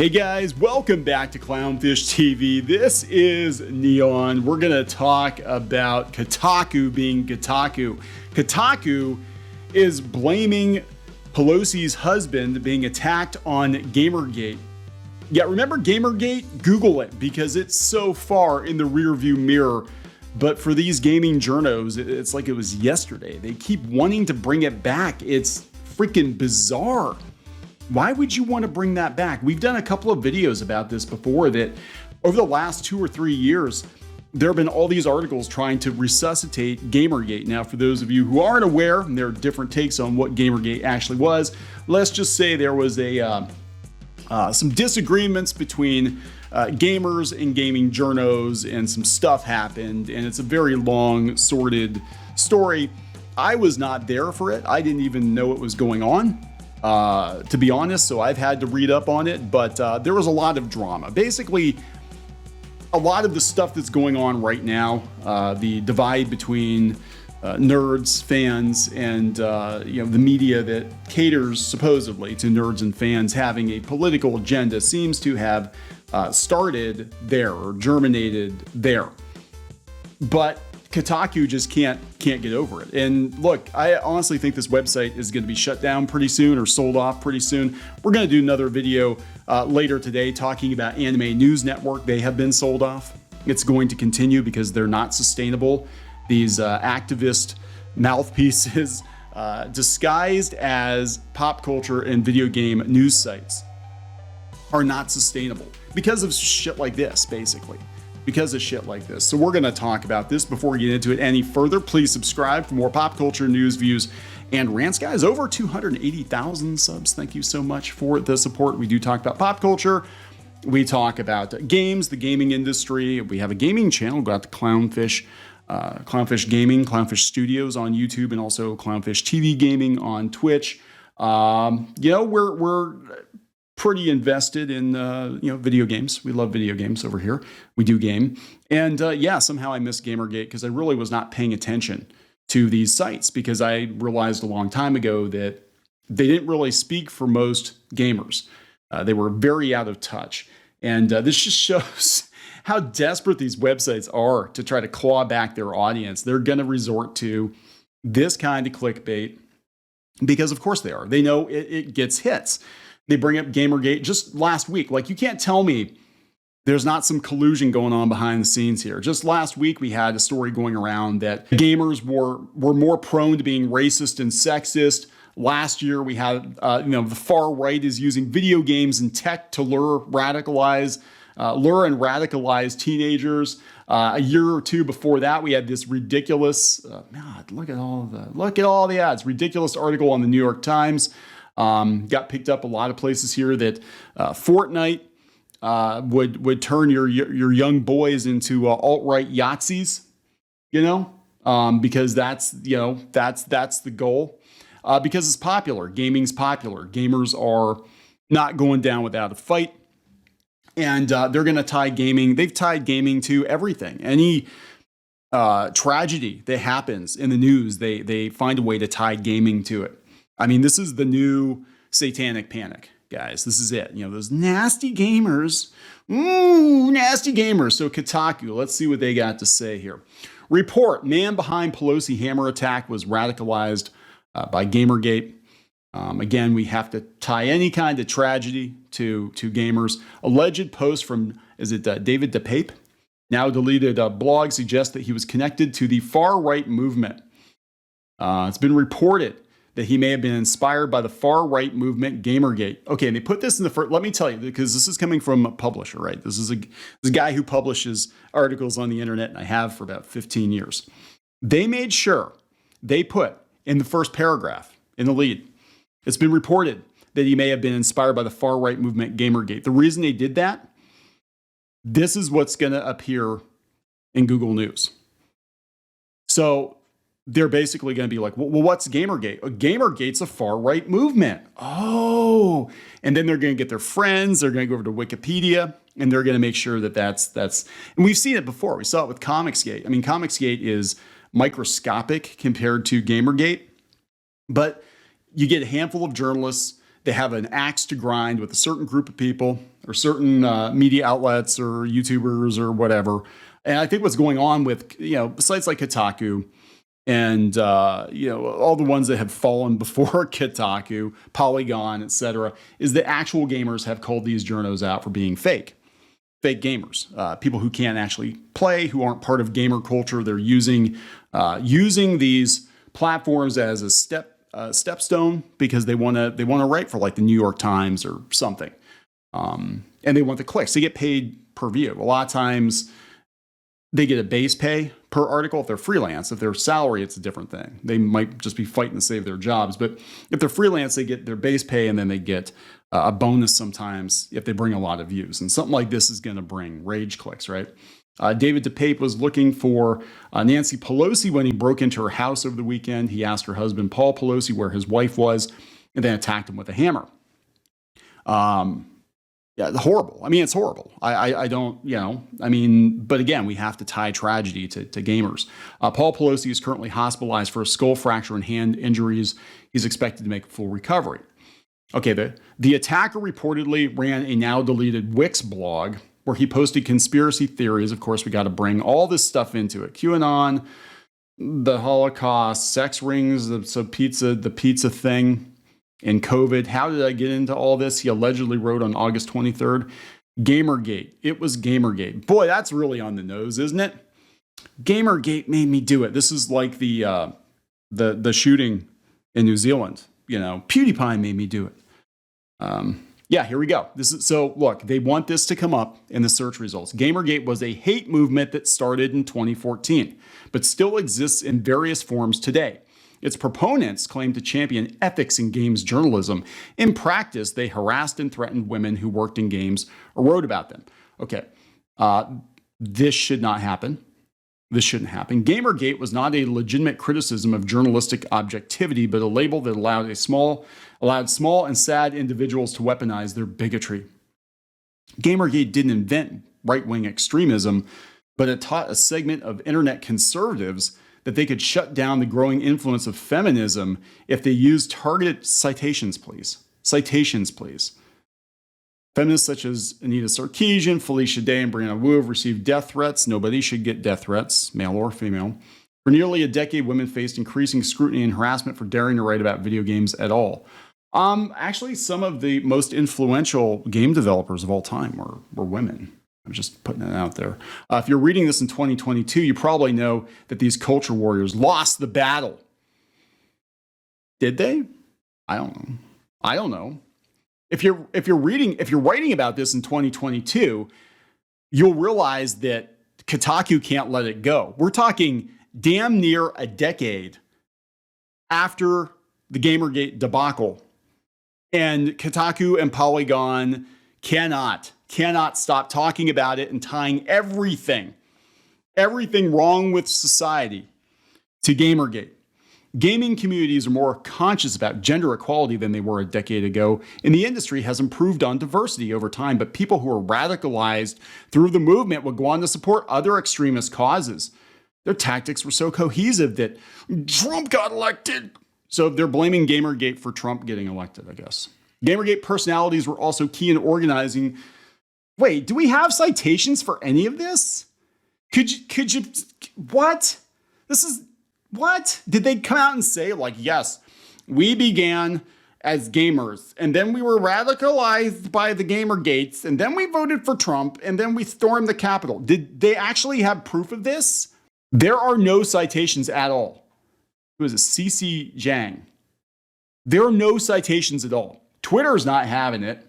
Hey guys, welcome back to Clownfish TV. This is Neon. We're going to talk about Kotaku being Kotaku. Kotaku is blaming Pelosi's husband being attacked on Gamergate. Yeah, remember Gamergate? Google it because it's so far in the rearview mirror. But for these gaming journos, it's like it was yesterday. They keep wanting to bring it back. It's freaking bizarre. Why would you want to bring that back? We've done a couple of videos about this before that over the last 2 or 3 years, there have been all these articles trying to resuscitate Gamergate. Now, for those of you who aren't aware, and there are different takes on what Gamergate actually was, let's just say there was some disagreements between gamers and gaming journos, and some stuff happened, and it's a very long, sordid story. I was not there for it. I didn't even know it was going on. To be honest, so I've had to read up on it, but there was a lot of drama. Basically, a lot of the stuff that's going on right now, the divide between nerds, fans, and the media that caters supposedly to nerds and fans having a political agenda seems to have started there or germinated there. But Kotaku just can't get over it. And look, I honestly think this website is going to be shut down pretty soon or sold off pretty soon. We're going to do another video later today talking about Anime News Network. They have been sold off. It's going to continue because they're not sustainable. These activist mouthpieces disguised as pop culture and video game news sites are not sustainable because of shit like this, basically. Because of shit like this. So we're going to talk about this. Before we get into it any further, please subscribe for more pop culture news, views, and rants. Guys, over 280,000 subs. Thank you so much for the support. We do talk about pop culture. We talk about games, the gaming industry. We have a gaming channel. We've got the Clownfish Gaming, Clownfish Studios on YouTube, and also Clownfish TV Gaming on Twitch. We're pretty invested in video games. We love video games over here. We do game. And somehow I missed Gamergate because I really was not paying attention to these sites because I realized a long time ago that they didn't really speak for most gamers. They were very out of touch. And this just shows how desperate these websites are to try to claw back their audience. They're going to resort to this kind of clickbait because of course they are. They know it gets hits. They bring up Gamergate just last week. Like, you can't tell me there's not some collusion going on behind the scenes here. Just last week, we had a story going around that gamers were more prone to being racist and sexist. Last year, we had, the far right is using video games and tech to lure and radicalize teenagers. A year or two before that, we had this ridiculous, look at all the ads, ridiculous article on the New York Times. Got picked up a lot of places here that Fortnite would turn your young boys into alt-right Yahtzees, because that's the goal. Because it's popular. Gaming's popular. Gamers are not going down without a fight. And they're going to tie gaming. They've tied gaming to everything. Any tragedy that happens in the news, they find a way to tie gaming to it. I mean, this is the new satanic panic, guys. This is it. Those nasty gamers. Nasty gamers. So Kotaku, let's see what they got to say here. Report, man behind Pelosi hammer attack was radicalized by Gamergate. Again, we have to tie any kind of tragedy to gamers. Alleged post from, David DePape? Now deleted blog suggests that he was connected to the far-right movement. It's been reported that he may have been inspired by the far-right movement Gamergate. Okay, and they put this in the first, let me tell you, because this is coming from a publisher, right? This is a guy who publishes articles on the internet, and I have for about 15 years. They made sure they put in the first paragraph, in the lead, it's been reported that he may have been inspired by the far-right movement Gamergate. The reason they did that, this is what's going to appear in Google News. So they're basically going to be like, well, what's Gamergate? Gamergate's a far-right movement. Oh, and then they're going to get their friends. They're going to go over to Wikipedia, and they're going to make sure that that's. And we've seen it before. We saw it with Comicsgate. I mean, Comicsgate is microscopic compared to Gamergate, but you get a handful of journalists. They have an axe to grind with a certain group of people, or certain media outlets or YouTubers or whatever. And I think what's going on with, sites like Kotaku and, all the ones that have fallen before Kotaku, Polygon, etc., is that actual gamers have called these journos out for being fake gamers, people who can't actually play, who aren't part of gamer culture. They're using these platforms as a stepstone because they want to write for like the New York Times or something, and they want the clicks. They get paid per view. A lot of times they get a base pay per article if they're freelance. If they're salary, it's a different thing. They might just be fighting to save their jobs. But if they're freelance, they get their base pay and then they get a bonus sometimes if they bring a lot of views. And something like this is going to bring rage clicks, right? David DePape was looking for Nancy Pelosi when he broke into her house over the weekend. He asked her husband, Paul Pelosi, where his wife was, and then attacked him with a hammer. Horrible. I mean, it's horrible. I don't, but again, we have to tie tragedy to gamers. Paul Pelosi is currently hospitalized for a skull fracture and hand injuries. He's expected to make a full recovery. Okay, the attacker reportedly ran a now deleted Wix blog where he posted conspiracy theories. Of course, we got to bring all this stuff into it. QAnon, the Holocaust, sex rings, the pizza thing, and COVID. How did I get into all this? He allegedly wrote on August 23rd, Gamergate. It was Gamergate. Boy, that's really on the nose, isn't it? Gamergate made me do it. This is like the shooting in New Zealand. PewDiePie made me do it. Here we go. Look, they want this to come up in the search results. Gamergate was a hate movement that started in 2014, but still exists in various forms today. Its proponents claim to champion ethics in games journalism. In practice, they harassed and threatened women who worked in games or wrote about them. Okay, this should not happen. This shouldn't happen. Gamergate was not a legitimate criticism of journalistic objectivity, but a label that allowed small and sad individuals to weaponize their bigotry. Gamergate didn't invent right-wing extremism, but it taught a segment of internet conservatives that they could shut down the growing influence of feminism if they used targeted citations, please. Citations, please. Feminists such as Anita Sarkeesian, Felicia Day, and Brianna Wu have received death threats. Nobody should get death threats, male or female. For nearly a decade, women faced increasing scrutiny and harassment for daring to write about video games at all. Actually, some of the most influential game developers of all time were women. I'm just putting it out there. If you're reading this in 2022, you probably know that these culture warriors lost the battle. Did they? I don't know. If you're writing about this in 2022, you'll realize that Kotaku can't let it go. We're talking damn near a decade after the Gamergate debacle, and Kotaku and Polygon cannot stop talking about it and tying everything wrong with society to Gamergate. Gaming communities are more conscious about gender equality than they were a decade ago, and the industry has improved on diversity over time, but people who are radicalized through the movement would go on to support other extremist causes. Their tactics were so cohesive that Trump got elected. So they're blaming Gamergate for Trump getting elected, I guess. Gamergate personalities were also key in organizing. Wait, do we have citations for any of this? Could you, what? What? Did they come out and say, like, yes, we began as gamers, and then we were radicalized by the Gamergates, and then we voted for Trump, and then we stormed the Capitol? Did they actually have proof of this? There are no citations at all. It was a CC Zhang. There are no citations at all. Twitter's not having it.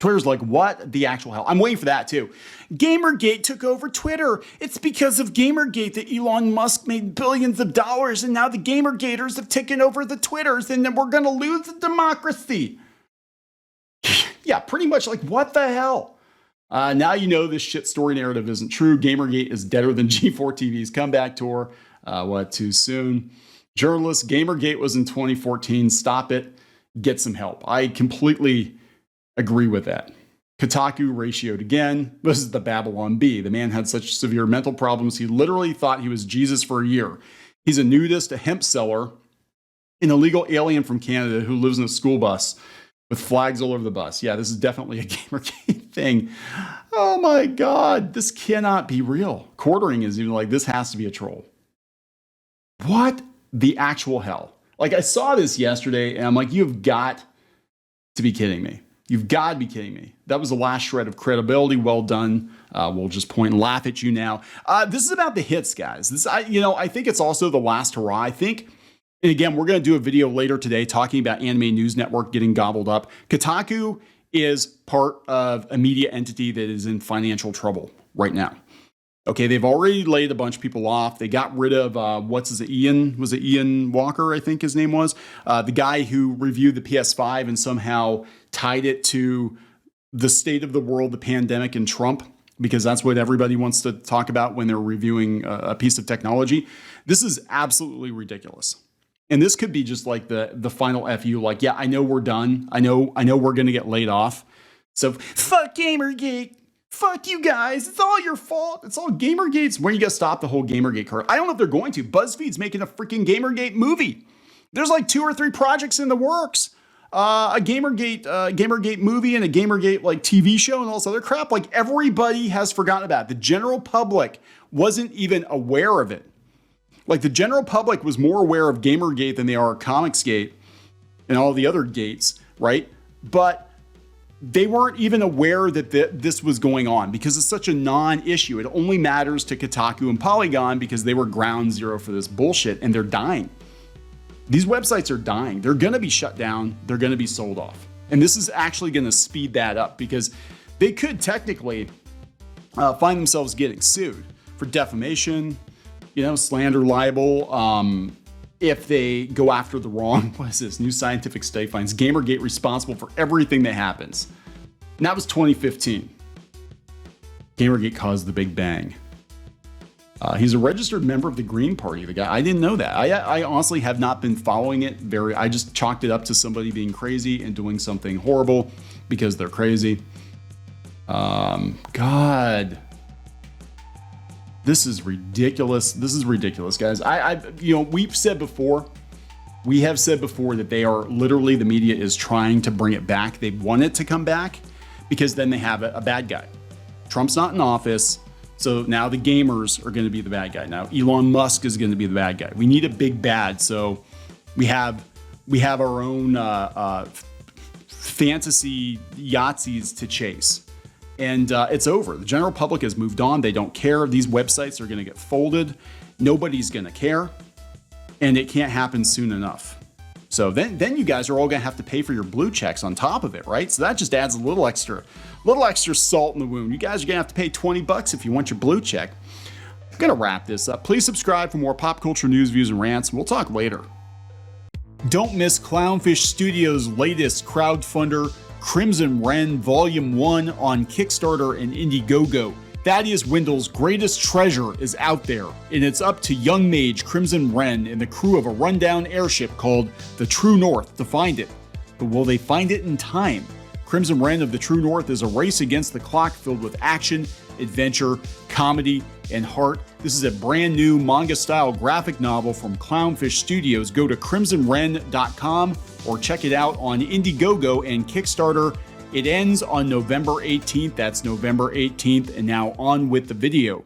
Twitter's like, what the actual hell? I'm waiting for that too. Gamergate took over Twitter. It's because of Gamergate that Elon Musk made billions of dollars, and now the Gamergaters have taken over the Twitters, and then we're going to lose the democracy. Yeah, pretty much like, what the hell? Now you know this shit story narrative isn't true. Gamergate is deader than G4 TV's comeback tour. Too soon? Journalist, Gamergate was in 2014. Stop it. Get some help. I completely agree with that. Kotaku ratioed again. This is the Babylon Bee. The man had such severe mental problems, he literally thought he was Jesus for a year. He's a nudist, a hemp seller, an illegal alien from Canada who lives in a school bus. with flags all over the bus. Yeah, this is definitely a Gamergate thing. Oh my God, this cannot be real. Quartering is even like, this has to be a troll. What the actual hell? Like, I saw this yesterday and I'm like, you've got to be kidding me. You've got to be kidding me. That was the last shred of credibility. Well done. We'll just point and laugh at you now. This is about the hits, guys. I think it's also the last hurrah. I think, and again, we're going to do a video later today talking about Anime News Network getting gobbled up. Kotaku is part of a media entity that is in financial trouble right now. Okay, they've already laid a bunch of people off. They got rid of, Ian? Was it Ian Walker, I think his name was? The guy who reviewed the PS5 and somehow tied it to the state of the world, the pandemic, and Trump, because that's what everybody wants to talk about when they're reviewing a piece of technology. This is absolutely ridiculous. And this could be just like the final FU, like, yeah, I know we're done. I know we're going to get laid off. So fuck Gamergate. Fuck you guys. It's all your fault. It's all Gamergate's. When you got to stop the whole Gamergate curve. I don't know if they're going to. BuzzFeed's making a freaking Gamergate movie. There's like 2 or 3 projects in the works. A Gamergate movie and a Gamergate like TV show and all this other crap. Like, everybody has forgotten about it. The general public wasn't even aware of it. Like, the general public was more aware of Gamergate than they are Comicsgate and all the other gates, right? But they weren't even aware that this was going on because it's such a non-issue. It only matters to Kotaku and Polygon because they were ground zero for this bullshit, and they're dying. These websites are dying. They're going to be shut down. They're going to be sold off. And this is actually going to speed that up because they could technically find themselves getting sued for defamation, slander, libel, if they go after the wrong, what is this? New scientific study finds Gamergate responsible for everything that happens. And that was 2015. Gamergate caused the Big Bang. He's a registered member of the Green Party. The guy, I didn't know that. I honestly have not been following it I just chalked it up to somebody being crazy and doing something horrible because they're crazy. God. This is ridiculous. This is ridiculous, guys. We have said before that they are literally, the media is trying to bring it back. They want it to come back because then they have a bad guy. Trump's not in office, so now the gamers are going to be the bad guy. Now Elon Musk is going to be the bad guy. We need a big bad, so we have our own fantasy Yahtzees to chase. And it's over. The general public has moved on. They don't care. These websites are going to get folded. Nobody's going to care. And it can't happen soon enough. So then you guys are all going to have to pay for your blue checks on top of it, right? So that just adds a little extra salt in the wound. You guys are going to have to pay $20 if you want your blue check. I'm going to wrap this up. Please subscribe for more pop culture news, views, and rants. We'll talk later. Don't miss Clownfish Studios' latest crowdfunder, Crimson Wren Volume 1 on Kickstarter and Indiegogo. Thaddeus Wendell's greatest treasure is out there, and it's up to young mage Crimson Wren and the crew of a rundown airship called the True North to find it. But will they find it in time? Crimson Wren of the True North is a race against the clock filled with action, adventure, comedy, and heart. This is a brand new manga-style graphic novel from Clownfish Studios. Go to crimsonwren.com or check it out on Indiegogo and Kickstarter. It ends on November 18th. That's November 18th. And now on with the video.